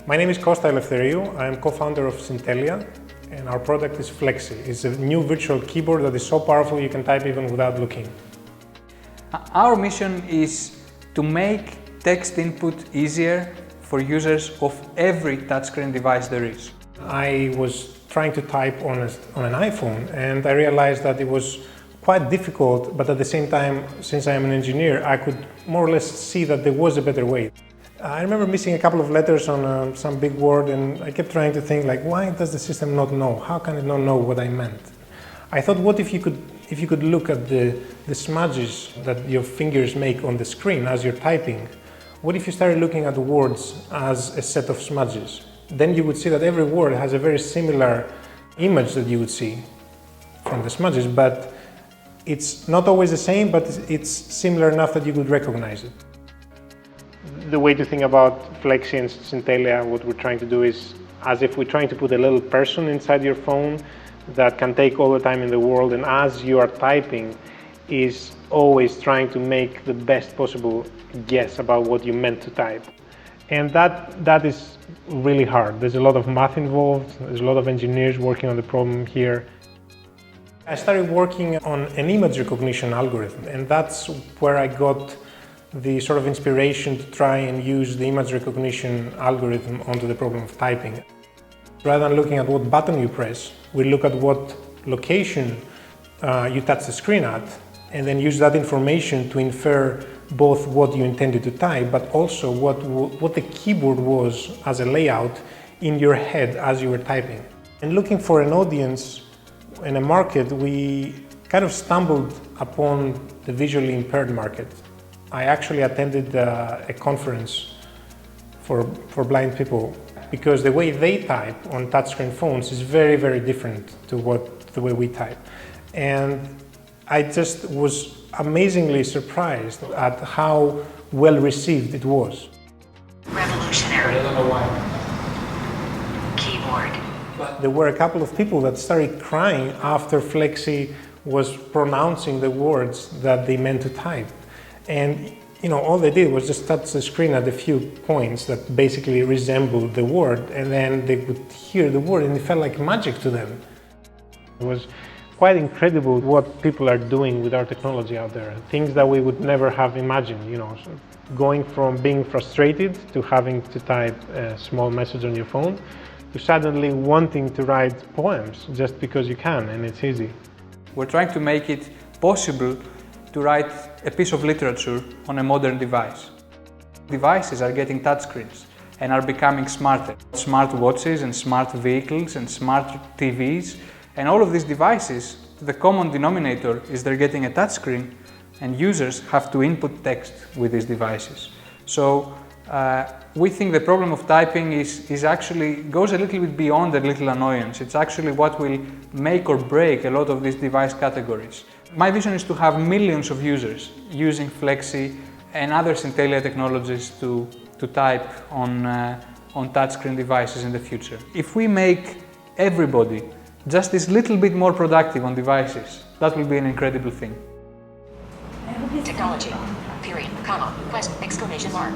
My name is Kostas Eleftheriou. I am co-founder of Syntellia, and our product is Fleksy. It's a new virtual keyboard that is so powerful you can type even without looking. Our mission is to make text input easier for users of every touchscreen device there is. I was trying to type on an iPhone, and I realized that it was quite difficult, but at the same time, since I am an engineer, I could more or less see that there was a better way. I remember missing a couple of letters on some big word, and I kept trying to think, like, why does the system not know? How can it not know what I meant? I thought, what if you could look at the smudges that your fingers make on the screen as you're typing? What if you started looking at the words as a set of smudges? Then you would see that every word has a very similar image that you would see from the smudges, but it's not always the same, but it's similar enough that you could recognize it. The way to think about Fleksy and Syntellia, what we're trying to do is as if we're trying to put a little person inside your phone that can take all the time in the world, and as you are typing is always trying to make the best possible guess about what you meant to type. And that is really hard. There's a lot of math involved, there's a lot of engineers working on the problem here. I started working on an image recognition algorithm, and that's where I got the sort of inspiration to try and use the image recognition algorithm onto the problem of typing. Rather than looking at what button you press, we look at what location you touch the screen at, and then use that information to infer both what you intended to type, but also what the keyboard was as a layout in your head as you were typing. And looking for an audience in a market, we kind of stumbled upon the visually impaired market. I actually attended a conference for blind people, because the way they type on touchscreen phones is very, very different to the way we type. And I just was amazingly surprised at how well received it was. Revolutionary. I don't know why. Keyboard. There were a couple of people that started crying after Fleksy was pronouncing the words that they meant to type. And all they did was just touch the screen at a few points that basically resembled the word, and then they would hear the word, and it felt like magic to them. It was quite incredible what people are doing with our technology out there, things that we would never have imagined, so going from being frustrated to having to type a small message on your phone, to suddenly wanting to write poems just because you can, and it's easy. We're trying to make it possible to write a piece of literature on a modern device. Devices are getting touchscreens and are becoming smarter. Smart watches and smart vehicles and smart TVs, and all of these devices, the common denominator is they're getting a touchscreen, and users have to input text with these devices. So we think the problem of typing is actually goes a little bit beyond a little annoyance. It's actually what will make or break a lot of these device categories. My vision is to have millions of users using Fleksy and other Syntellia technologies to type on touchscreen devices in the future. If we make everybody just this little bit more productive on devices, that will be an incredible thing. Technology. Period. Comma. Quest. Exclamation mark.